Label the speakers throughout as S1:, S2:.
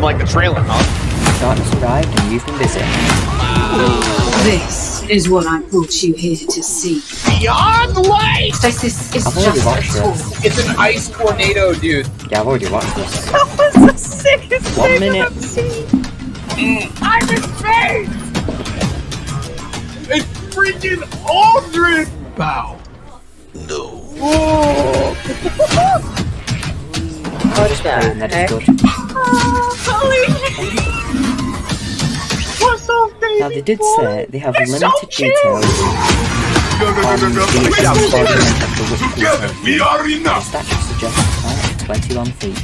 S1: like the trailer, huh?
S2: Darkness arrived and you've been busy.
S3: This is what I brought you here to see.
S1: Beyond light!
S3: This is
S2: I've already
S3: just
S2: watched
S3: a tool.
S2: this.
S1: It's an ice tornado, dude.
S2: Yeah, I've already watched this.
S4: That was the sickest
S2: 1
S4: thing
S2: minute.
S4: I've seen.
S1: I'm in space! It's freaking Aldrin! Bow. No.
S4: What's that?
S2: And that is good.
S4: What's up, baby?
S2: Now they did say they have limited
S1: No.
S2: details
S1: We are enough!
S2: The statue suggests a height of 21 feet.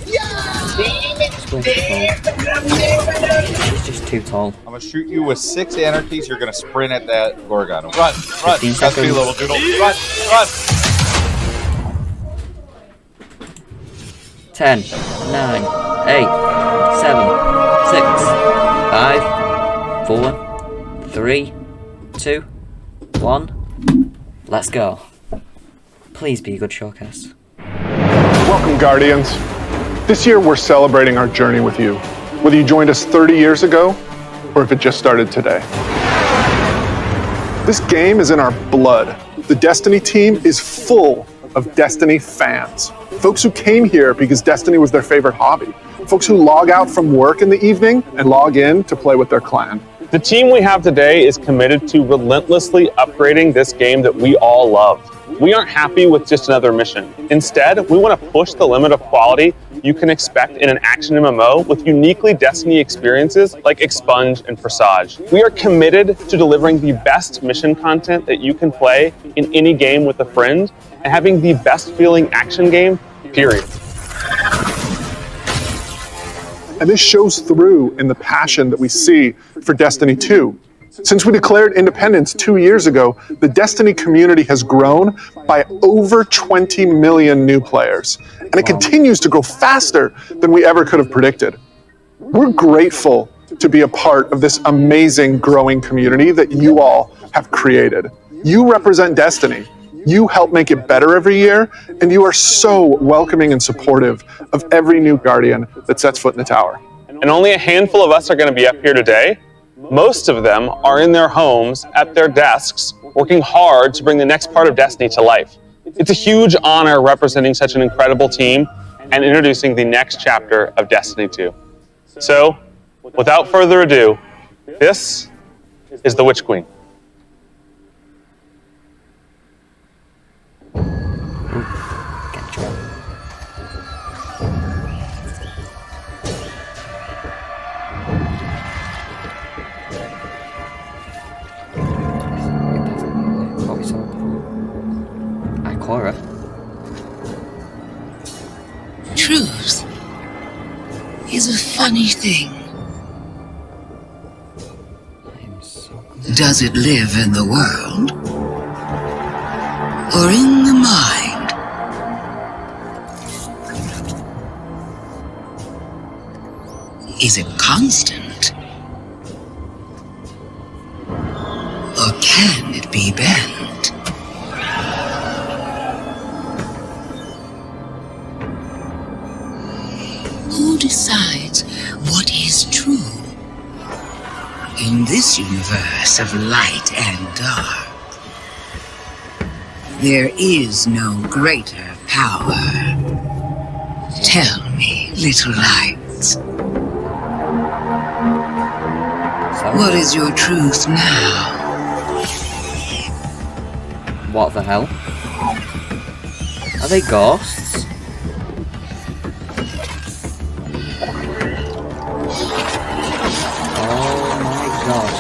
S2: It's just too tall.
S5: I'm gonna shoot you with 6 anarchies. You're gonna sprint at that Gorgon. Run,
S2: 15
S5: That's me,
S2: seconds.
S5: little doodle. Run.
S2: 10, 9, 8, 7, 6, 5, 4, 3, 2, 1. Let's go. Please be a good showcase.
S6: Welcome, Guardians. This year we're celebrating our journey with you, whether you joined us 30 years ago or if it just started today. This game is in our blood. The Destiny team is full of Destiny fans. Folks who came here because Destiny was their favorite hobby. Folks who log out from work in the evening and log in to play with their clan.
S7: The team we have today is committed to relentlessly upgrading this game that we all love. We aren't happy with just another mission. Instead, we want to push the limit of quality you can expect in an action MMO with uniquely Destiny experiences like Expunge and Presage. We are committed to delivering the best mission content that you can play in any game with a friend and having the best feeling action game, period.
S6: And this shows through in the passion that we see for Destiny 2. Since we declared independence 2 years ago, the Destiny community has grown by over 20 million new players. And it continues to grow faster than we ever could have predicted. We're grateful to be a part of this amazing growing community that you all have created. You represent Destiny. You help make it better every year, and you are so welcoming and supportive of every new Guardian that sets foot in the tower.
S7: And only a handful of us are going to be up here today. Most of them are in their homes, at their desks, working hard to bring the next part of Destiny to life. It's a huge honor representing such an incredible team and introducing the next chapter of Destiny 2. So, without further ado, this is the Witch Queen.
S3: Truth is a funny thing. Does it live in the world? Or in the mind? Is it constant? Or can it be bent? Who decides what is true? In this universe of light and dark, there is no greater power. Tell me, little lights, what is your truth now?
S2: What the hell? Are they ghosts? Oh my god.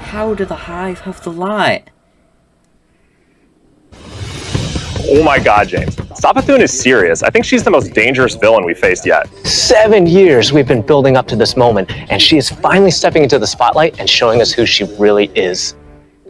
S2: How do the Hive have the light?
S8: Oh my god, James. Savathun is serious. I think she's the most dangerous villain we faced yet.
S9: 7 years we've been building up to this moment, and she is finally stepping into the spotlight and showing us who she really is.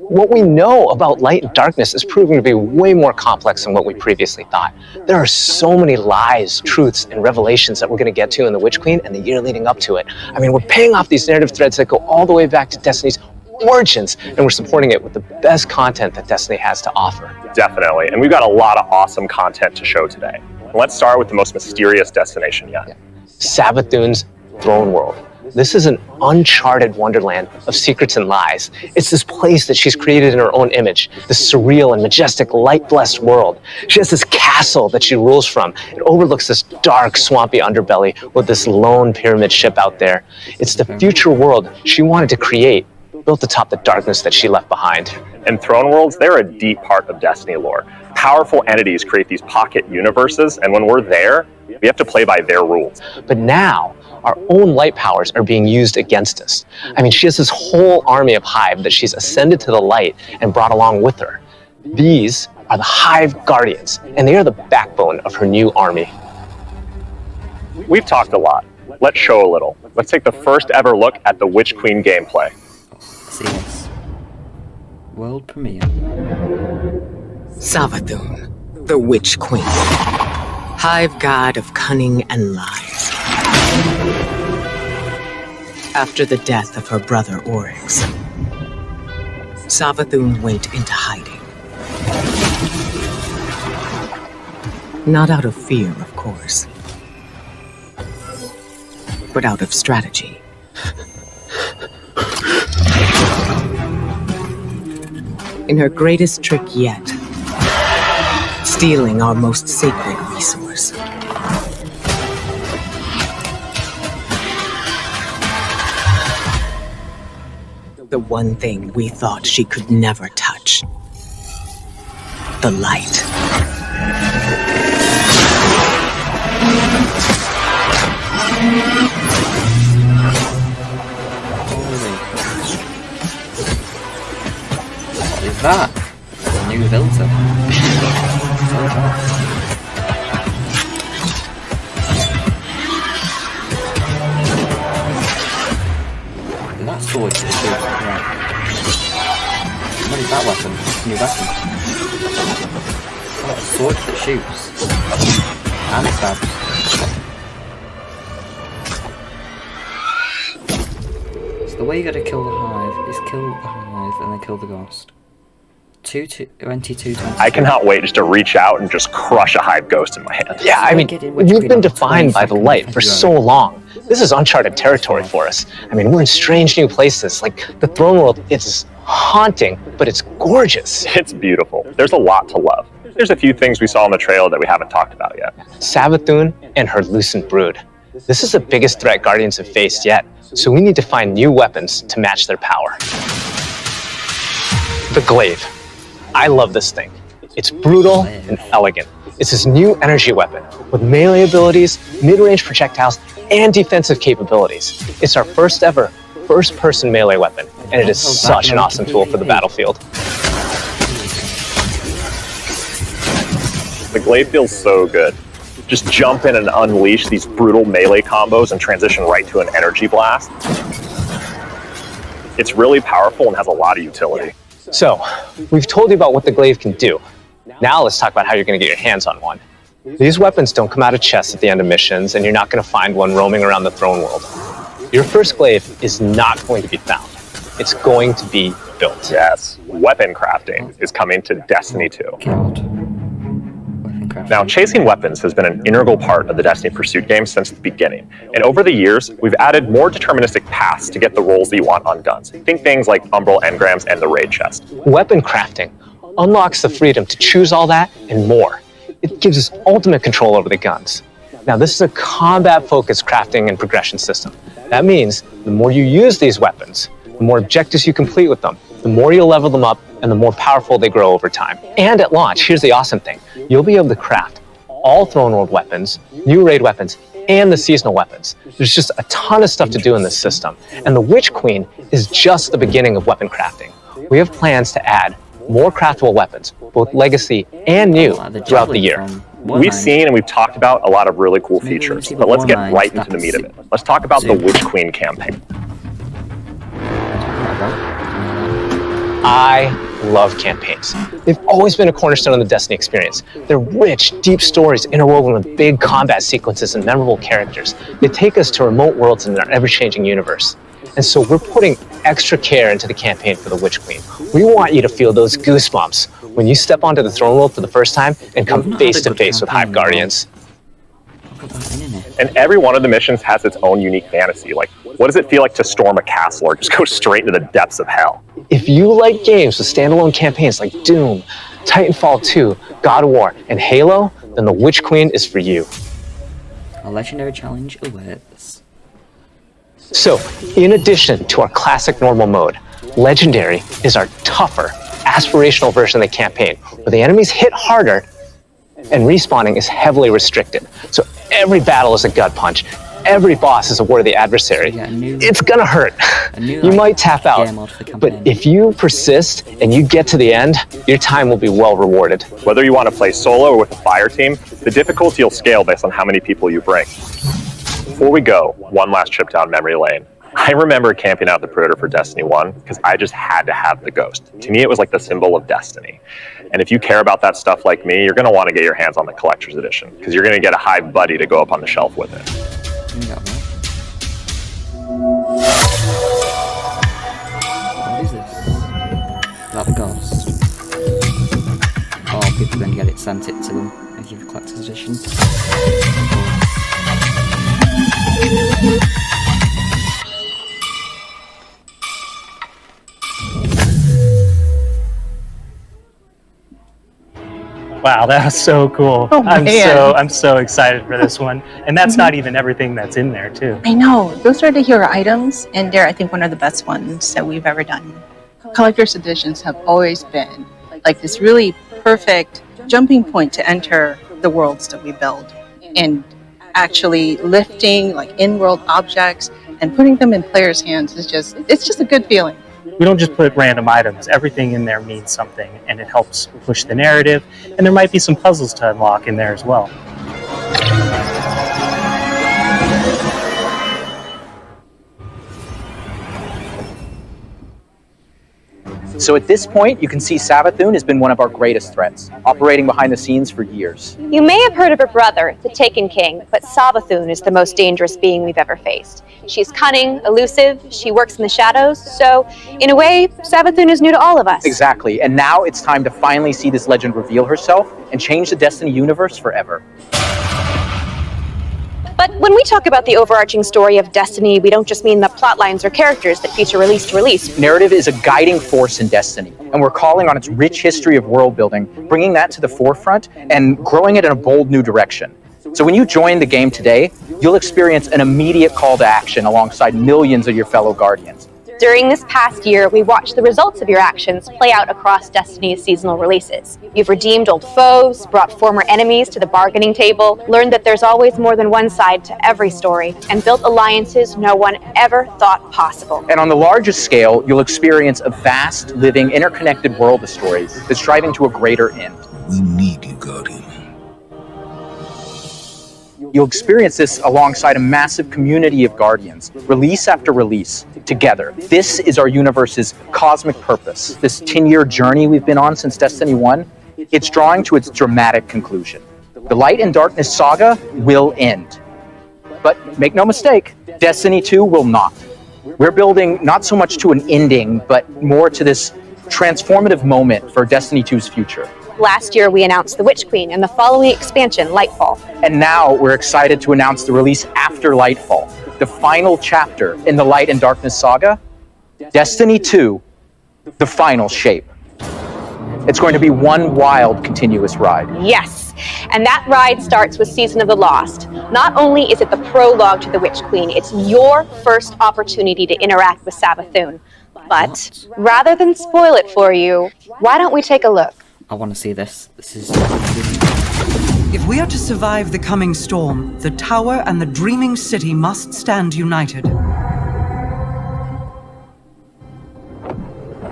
S9: what we know about light and darkness is proving to be way more complex than what we previously thought. There are so many lies, truths, and revelations that we're going to get to in The Witch Queen and the year leading up to it. I mean, we're paying off these narrative threads that go all the way back to Destiny's origins, and we're supporting it with the best content that Destiny has to offer.
S8: Definitely, and we've got a lot of awesome content to show today. Let's start with the most mysterious destination yet.
S9: Savathun's Throne World. This is an uncharted wonderland of secrets and lies. It's this place that she's created in her own image, this surreal and majestic, light-blessed world. She has this castle that she rules from. It overlooks this dark, swampy underbelly with this lone pyramid ship out there. It's the future world she wanted to create, built atop the darkness that she left behind.
S8: And Throne Worlds, they're a deep part of Destiny lore. Powerful entities create these pocket universes, and when we're there, we have to play by their rules.
S9: But now, our own light powers are being used against us. I mean, she has this whole army of Hive that she's ascended to the light and brought along with her. These are the Hive Guardians, and they are the backbone of her new army.
S8: We've talked a lot. Let's show a little. Let's take the first ever look at the Witch Queen gameplay.
S2: See this. World premiere.
S3: Savathun, the Witch Queen. Hive god of cunning and lies. After the death of her brother Oryx, Savathun went into hiding. Not out of fear, of course, but out of strategy. In her greatest trick yet, stealing our most sacred resource. The one thing we thought she could never touch. The light.
S2: What is that? A new filter. That's sword that shoots. Right. What is that weapon? New weapon. Oh, a sword that shoots. And stabs. So the way you gotta kill the Hive is kill the Hive and then kill the Ghost. 22.
S8: I cannot wait just to reach out and just crush a Hive Ghost in my hand.
S9: Yeah, I mean, we've been defined by the light for so long. This is uncharted territory for us. I mean, we're in strange new places. Like, the Throne World, it's haunting, but it's gorgeous.
S8: It's beautiful. There's a lot to love. There's a few things we saw in the trailer that we haven't talked about yet.
S9: Savathun and her Lucent Brood. This is the biggest threat Guardians have faced yet, so we need to find new weapons to match their power. The Glaive. I love this thing. It's brutal and elegant. It's this new energy weapon with melee abilities, mid-range projectiles, and defensive capabilities. It's our first ever first-person melee weapon, and it is such an awesome tool for the battlefield.
S8: The Glaive feels so good. Just jump in and unleash these brutal melee combos and transition right to an energy blast. It's really powerful and has a lot of utility.
S9: So, we've told you about what the Glaive can do. Now let's talk about how you're going to get your hands on one. These weapons don't come out of chests at the end of missions, and you're not going to find one roaming around the Throne World. Your first Glaive is not going to be found. It's going to be built.
S8: Yes, weapon crafting is coming to Destiny 2. Now, chasing weapons has been an integral part of the Destiny Pursuit game since the beginning. And over the years, we've added more deterministic paths to get the rolls that you want on guns. Think things like Umbral Engrams and the Raid Chest.
S9: Weapon crafting unlocks the freedom to choose all that and more. It gives us ultimate control over the guns. Now, this is a combat-focused crafting and progression system. That means the more you use these weapons, the more objectives you complete with them, the more you'll level them up, and the more powerful they grow over time. And at launch, here's the awesome thing. You'll be able to craft all Throne World weapons, new raid weapons, and the seasonal weapons. There's just a ton of stuff to do in this system. And the Witch Queen is just the beginning of weapon crafting. We have plans to add more craftable weapons, both legacy and new, throughout the year.
S8: We've seen and we've talked about a lot of really cool features, but let's get right into the meat of it. Let's talk about the Witch Queen campaign.
S9: I love campaigns. They've always been a cornerstone of the Destiny experience. They're rich, deep stories interwoven with big combat sequences and memorable characters. They take us to remote worlds in our ever-changing universe. And so we're putting extra care into the campaign for the Witch Queen. We want you to feel those goosebumps when you step onto the throne world for the first time and come face to face with Hive Guardians.
S8: And every one of the missions has its own unique fantasy. Like, what does it feel like to storm a castle or just go straight into the depths of hell?
S9: If you like games with standalone campaigns like Doom, Titanfall 2, God of War, and Halo, then the Witch Queen is for you.
S2: A legendary challenge awaits.
S9: So, in addition to our classic normal mode, Legendary is our tougher, aspirational version of the campaign, where the enemies hit harder and respawning is heavily restricted. So every battle is a gut punch, every boss is a worthy adversary. It's gonna hurt. You might tap out, but if you persist and you get to the end, your time will be well rewarded.
S8: Whether you want to play solo or with a fire team, the difficulty will scale based on how many people you bring. Before we go, one last trip down memory lane. I remember camping out the Predator for Destiny 1 because I just had to have the Ghost. To me, it was like the symbol of Destiny. And if you care about that stuff like me, you're going to want to get your hands on the Collector's Edition because you're going to get a Hive buddy to go up on the shelf with it.
S2: What is this? Is that the Ghost? Oh, people are going to get it sent it to them if you have the Collector's Edition.
S10: Wow, that was so cool.
S4: Oh,
S10: I'm so excited for this one. And that's not even everything that's in there too.
S4: I know. Those are the hero items, and they're, I think, one of the best ones that we've ever done. Collector's editions have always been like this really perfect jumping point to enter the worlds that we build, and actually lifting like in-world objects and putting them in players' hands is it's just a good feeling.
S10: We don't just put random items. Everything in there means something, and it helps push the narrative. And there might be some puzzles to unlock in there as well.
S11: So at this point, you can see Savathun has been one of our greatest threats, operating behind the scenes for years.
S12: You may have heard of her brother, the Taken King, but Savathun is the most dangerous being we've ever faced. She's cunning, elusive, she works in the shadows, so in a way, Savathun is new to all of us.
S11: Exactly, and now it's time to finally see this legend reveal herself and change the Destiny universe forever.
S12: But when we talk about the overarching story of Destiny, we don't just mean the plot lines or characters that feature release to release.
S11: Narrative is a guiding force in Destiny, and we're calling on its rich history of world building, bringing that to the forefront and growing it in a bold new direction. So when you join the game today, you'll experience an immediate call to action alongside millions of your fellow Guardians.
S12: During this past year, we watched the results of your actions play out across Destiny's seasonal releases. You've redeemed old foes, brought former enemies to the bargaining table, learned that there's always more than one side to every story, and built alliances no one ever thought possible.
S11: And on the largest scale, you'll experience a vast, living, interconnected world of stories that's striving to a greater end.
S1: We need you, Guardian.
S11: You'll experience this alongside a massive community of Guardians, release after release, together. This is our universe's cosmic purpose. This 10-year journey we've been on since Destiny 1, it's drawing to its dramatic conclusion. The Light and Darkness saga will end. But make no mistake, Destiny 2 will not. We're building not so much to an ending, but more to this transformative moment for Destiny 2's future.
S12: Last year, we announced the Witch Queen and the following expansion, Lightfall.
S11: And now we're excited to announce the release after Lightfall, the final chapter in the Light and Darkness saga, Destiny 2, the final shape. It's going to be one wild, continuous ride.
S12: Yes, and that ride starts with Season of the Lost. Not only is it the prologue to the Witch Queen, it's your first opportunity to interact with Savathun. But rather than spoil it for you, why don't we take a look?
S2: I want to see this. This is...
S13: If we are to survive the coming storm, the tower and the dreaming city must stand united.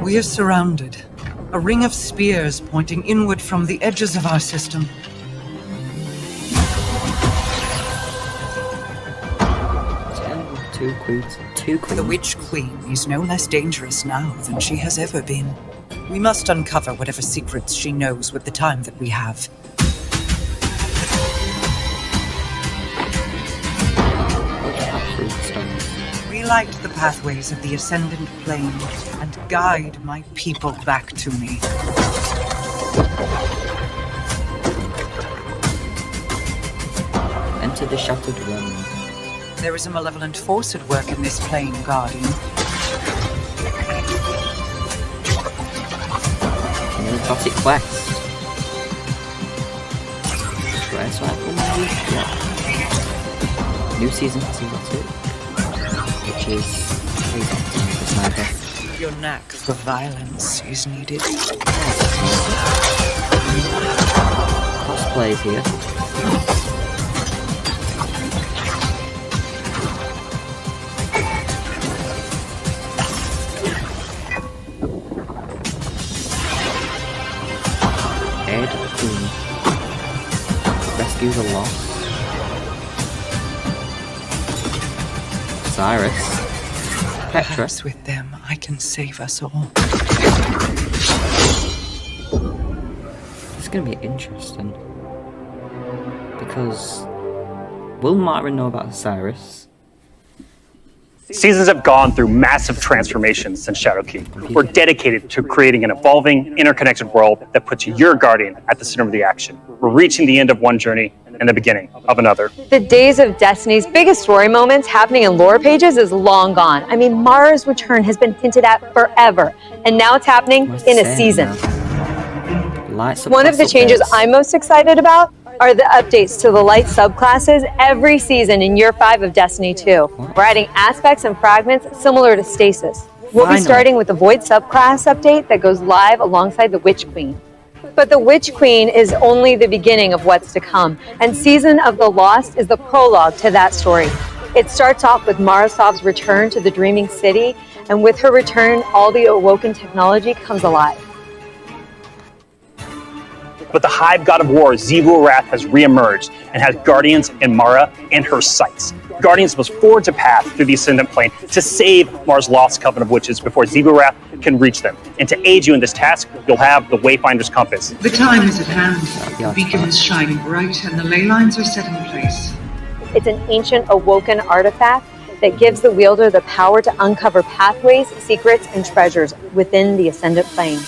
S13: We are surrounded. A ring of spears pointing inward from the edges of our system.
S2: Two queens.
S13: The Witch Queen is no less dangerous now than she has ever been. We must uncover whatever secrets she knows with the time that we have. Relight the pathways of the Ascendant Plane and guide my people back to me.
S2: Enter the Shattered Realm.
S13: There is a malevolent force at work in this plane, Guardian.
S2: An exotic quest. Treasure Rifle maybe? Yeah. New season for Season 2. Which is the sniper.
S13: Your knack for violence is needed.
S2: Cosplays here. Ed Queen. Rescue the lost. Cyrus. Petra.
S13: Perhaps with them, I can save us all.
S2: It's going to be interesting. Because will Myra know about Cyrus?
S14: Seasons have gone through massive transformations since Shadowkeep. We're dedicated to creating an evolving, interconnected world that puts your Guardian at the center of the action. We're reaching the end of one journey and the beginning of another.
S12: The days of Destiny's biggest story moments happening in lore pages is long gone. I mean, Mara's return has been hinted at forever, and now it's happening in a season. One of the changes I'm most excited about are the updates to the light subclasses every season in Year 5 of Destiny 2. We're adding aspects and fragments similar to Stasis. We'll be starting with the Void subclass update that goes live alongside the Witch Queen. But the Witch Queen is only the beginning of what's to come, and Season of the Lost is the prologue to that story. It starts off with Marasov's return to the Dreaming City, and with her return, all the awoken technology comes alive.
S14: But the Hive God of War, Xivu Arath, has reemerged and has Guardians and Mara in her sights. Guardians must forge a path through the Ascendant Plane to save Mara's lost coven of witches before Xivu Arath can reach them. And to aid you in this task, you'll have the Wayfinder's Compass.
S13: The time is at hand. The beacon is shining bright and the ley lines are set in place.
S12: It's an ancient awoken artifact that gives the wielder the power to uncover pathways, secrets, and treasures within the Ascendant Plane.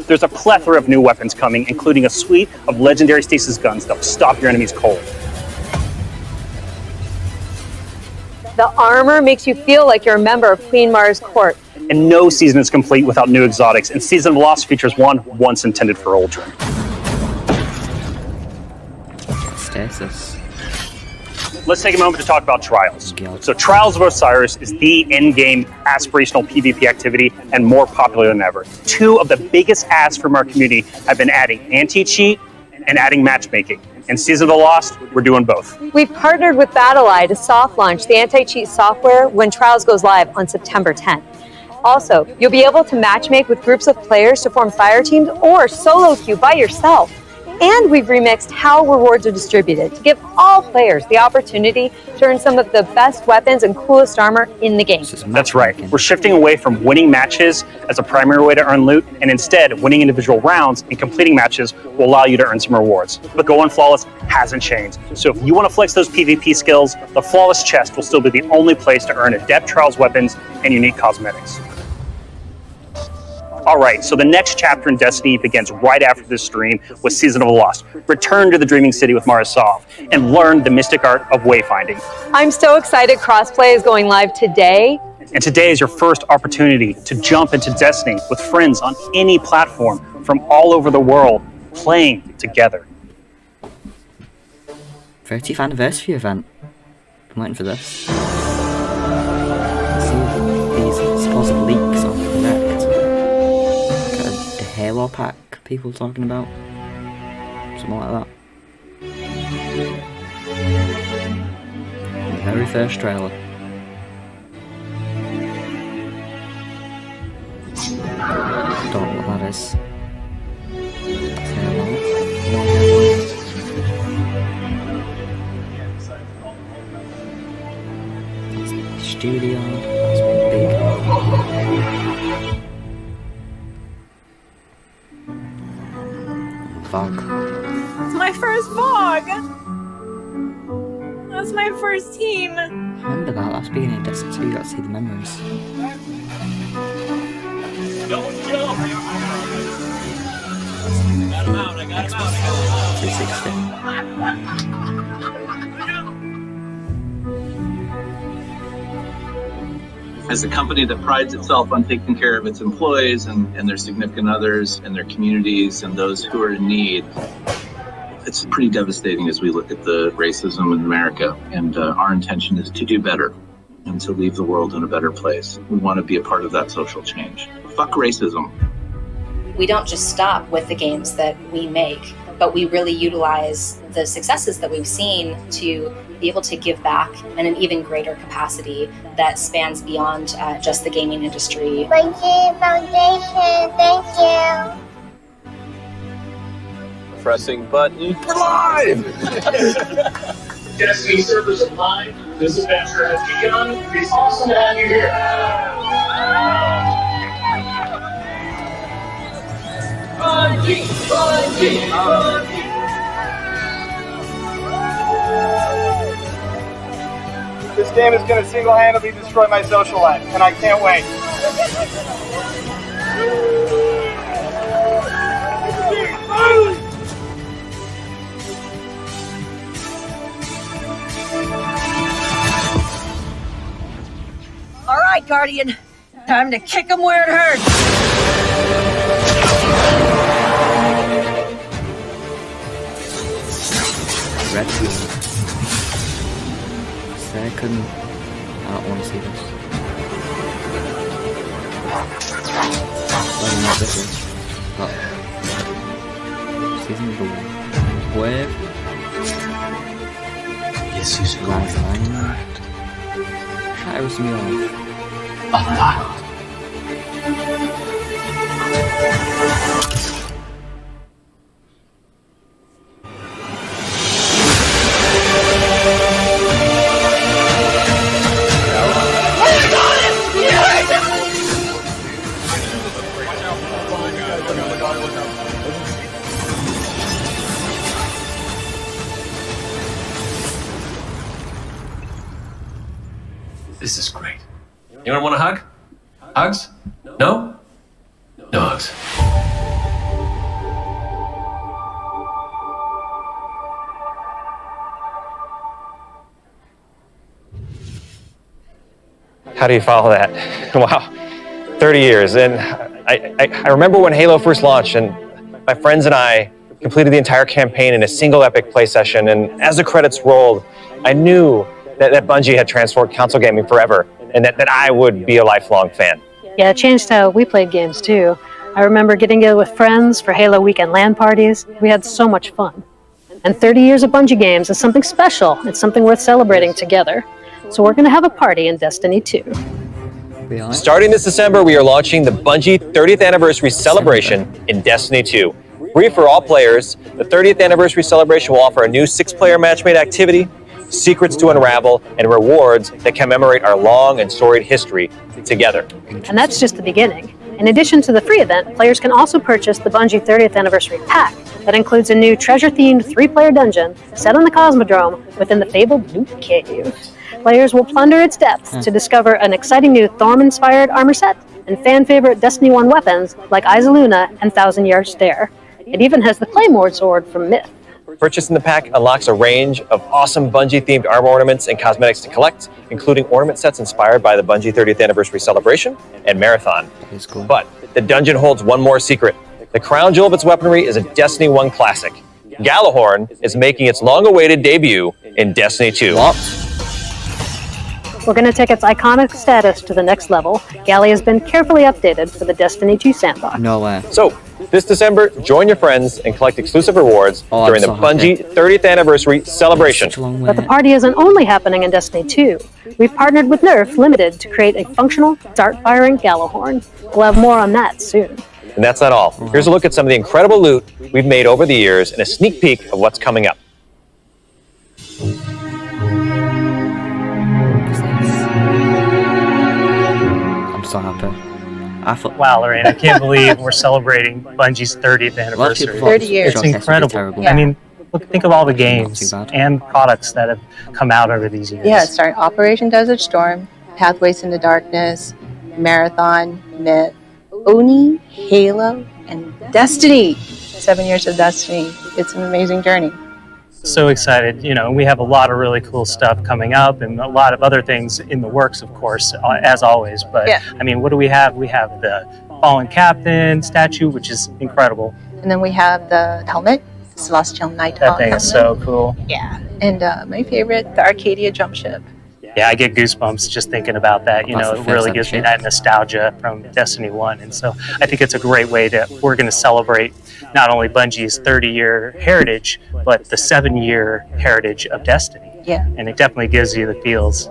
S14: There's a plethora of new weapons coming, including a suite of legendary stasis guns that will stop your enemies cold.
S12: The armor makes you feel like you're a member of Queen Mara's court.
S14: And no season is complete without new exotics, and Season of the Lost features one once intended for Uldren.
S2: Stasis.
S14: Let's take a moment to talk about Trials. So Trials of Osiris is the in-game aspirational PvP activity and more popular than ever. Two of the biggest asks from our community have been adding anti-cheat and adding matchmaking. In Season of the Lost, we're doing both.
S12: We've partnered with BattleEye to soft launch the anti-cheat software when Trials goes live on September 10th. Also, you'll be able to matchmake with groups of players to form fire teams or solo queue by yourself. And we've remixed how rewards are distributed to give all players the opportunity to earn some of the best weapons and coolest armor in the game.
S14: That's right. We're shifting away from winning matches as a primary way to earn loot, and instead winning individual rounds and completing matches will allow you to earn some rewards. But Going Flawless hasn't changed. So if you want to flex those PvP skills, the Flawless chest will still be the only place to earn adept trials weapons and unique cosmetics. Alright, so the next chapter in Destiny begins right after this stream with Season of the Lost. Return to the Dreaming City with Marasov and learn the mystic art of wayfinding.
S12: I'm so excited crossplay is going live today.
S14: And today is your first opportunity to jump into Destiny with friends on any platform from all over the world, playing together.
S2: 30th anniversary event. I'm waiting for this. Let's see if these supposed leaks are correct. The Halo pack people talking about. Something like that. The very first trailer. Don't know what that is. Halo. More Halo. That's the studio. That's big. Fog.
S15: It's my first Fog! That's my first team!
S2: I remember that, that's beginning of Destiny 2, you got to see the memories.
S1: Don't jump! Got him out, I got him out,
S2: 360.
S16: As a company that prides itself on taking care of its employees and their significant others and their communities and those who are in need, it's pretty devastating as we look at the racism in America. And our intention is to do better and to leave the world in a better place. We want to be a part of that social change. Fuck racism.
S17: We don't just stop with the games that we make, but we really utilize the successes that we've seen to be able to give back in an even greater capacity that spans beyond just the gaming industry.
S18: Bungie Foundation, thank you.
S19: Pressing button. We're live!
S1: Destiny servers are live. This adventure has begun. It's awesome to have you here. Bungie, Bungie, Bungie.
S20: This game is going to single-handedly destroy my social life, and I can't wait.
S15: All right, Guardian. Time to kick him where it hurts.
S2: Red team. Second. I don't want to see this. Well, not this one. But season of the wave.
S1: Yes, he's going to that.
S2: Shatters me off.
S21: This is great. Anyone want a hug? Hugs? No? No hugs.
S9: How do you follow that? Wow, 30 years. And I remember when Halo first launched, and my friends and I completed the entire campaign in a single epic play session. And as the credits rolled, I knew that Bungie had transformed console gaming forever, and that I would be a lifelong fan.
S22: Yeah, it changed how we played games too. I remember getting together with friends for Halo weekend LAN parties. We had so much fun. And 30 years of Bungie games is something special. It's something worth celebrating together. So we're going to have a party in Destiny 2.
S9: Starting this December, we are launching the Bungie 30th Anniversary Celebration in Destiny 2. Free for all players, the 30th Anniversary Celebration will offer a new 6-player matchmade activity, secrets to unravel, and rewards that commemorate our long and storied history together.
S22: And that's just the beginning. In addition to the free event, players can also purchase the Bungie 30th Anniversary Pack that includes a new treasure-themed 3-player dungeon set on the Cosmodrome within the fabled Loot Cave. Players will plunder its depths to discover an exciting new Thorm-inspired armor set and fan-favorite Destiny 1 weapons like Eyes of Luna and Thousand Yard Stare. It even has the Claymore sword from Myth.
S9: Purchasing the pack unlocks a range of awesome Bungie-themed armor ornaments and cosmetics to collect, including ornament sets inspired by the Bungie 30th Anniversary Celebration and Marathon.
S2: Cool.
S9: But the dungeon holds one more secret. The crown jewel of its weaponry is a Destiny 1 classic. Gjallarhorn is making its long-awaited debut in Destiny 2.
S22: We're going to take its iconic status to the next level. Galley has been carefully updated for the Destiny 2 sandbox.
S2: No way.
S9: So, this December, join your friends and collect exclusive rewards during the Bungie 30th Anniversary Celebration.
S22: But the party isn't only happening in Destiny 2. We've partnered with Nerf Limited to create a functional, dart-firing Gjallarhorn. We'll have more on that soon.
S9: And that's not all. Here's a look at some of the incredible loot we've made over the years and a sneak peek of what's coming up.
S2: I'm so happy. I thought.
S10: Wow, Lorraine, I can't believe we're celebrating Bungie's 30th anniversary.
S4: 30 years.
S10: It's incredible. I mean, look, think of all the games and products that have come out over these years.
S4: Yeah, starting Operation Desert Storm, Pathways into Darkness, Marathon, Myth, Oni, Halo, and Destiny. 7 years of Destiny. It's an amazing journey.
S10: So excited. You know, we have a lot of really cool stuff coming up and a lot of other things in the works, of course, as always. But, I mean, what do we have? We have the Fallen Captain statue, which is incredible.
S4: And then we have the helmet, the Celestial Nighthawk
S10: That thing
S4: helmet.
S10: is so cool.
S4: Yeah. And my favorite, the Arcadia jump ship.
S10: Yeah, I get goosebumps just thinking about that. You know, it really gives me that nostalgia from Destiny 1. And so I think it's a great way we're going to celebrate not only Bungie's 30-year heritage, but the 7-year heritage of Destiny.
S4: Yeah.
S10: And it definitely gives you the feels.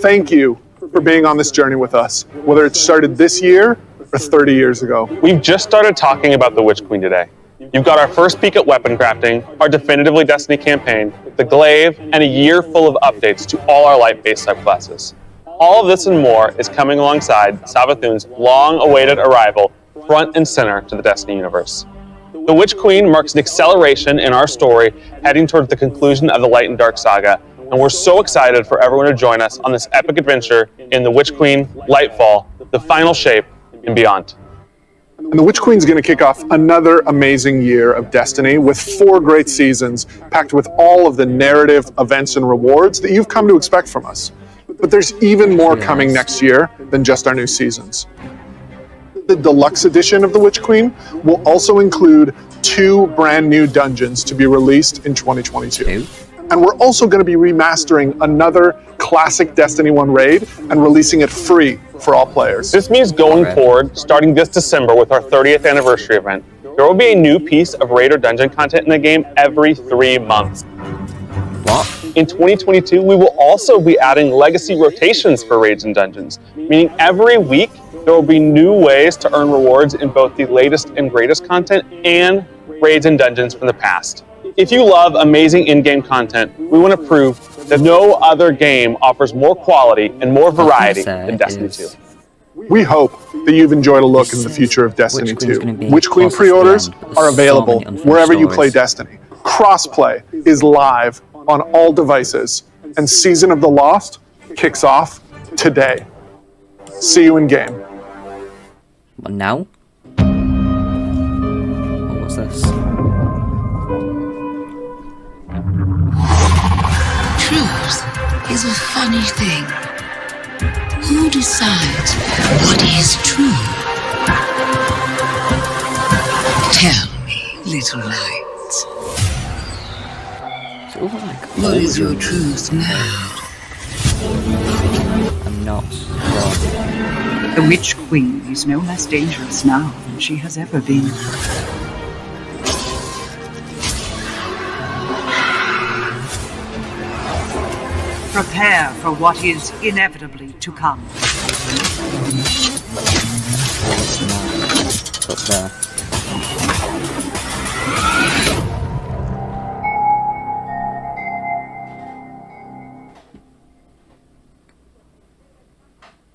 S5: Thank you for being on this journey with us, whether it started this year or 30 years ago.
S7: We've just started talking about the Witch Queen today. You've got our first peek at weapon crafting, our definitively Destiny campaign, the glaive, and a year full of updates to all our light-based subclasses. All of this and more is coming alongside Savathun's long-awaited arrival front and center to the Destiny universe. The Witch Queen marks an acceleration in our story heading towards the conclusion of the Light and Dark saga, and we're so excited for everyone to join us on this epic adventure in the Witch Queen, Lightfall, the final shape, and beyond.
S5: And the Witch Queen's going to kick off another amazing year of Destiny with 4 great seasons packed with all of the narrative, events, and rewards that you've come to expect from us. But there's even more coming next year than just our new seasons. The deluxe edition of the Witch Queen will also include 2 brand new dungeons to be released in 2022. And we're also going to be remastering another classic Destiny 1 raid and releasing it free for all players.
S7: This means going forward, starting this December with our 30th anniversary event, there will be a new piece of raid or dungeon content in the game every 3 months.
S2: What?
S7: In 2022, we will also be adding legacy rotations for raids and dungeons, meaning every week there will be new ways to earn rewards in both the latest and greatest content and raids and dungeons from the past. If you love amazing in-game content, we want to prove that no other game offers more quality and more variety than Destiny 2.
S5: We hope that you've enjoyed a look in the future of Destiny 2. Witch Queen pre-orders are available wherever you play Destiny. Crossplay is live on all devices, and Season of the Lost kicks off today. See you in game.
S2: But now? What was this?
S6: Truth is a funny thing. Who decides what is true? Tell me, little lights. What is your truth now?
S2: I'm not sure.
S13: The Witch Queen is no less dangerous now than she has ever been. Prepare for what is inevitably to come.
S2: What's there?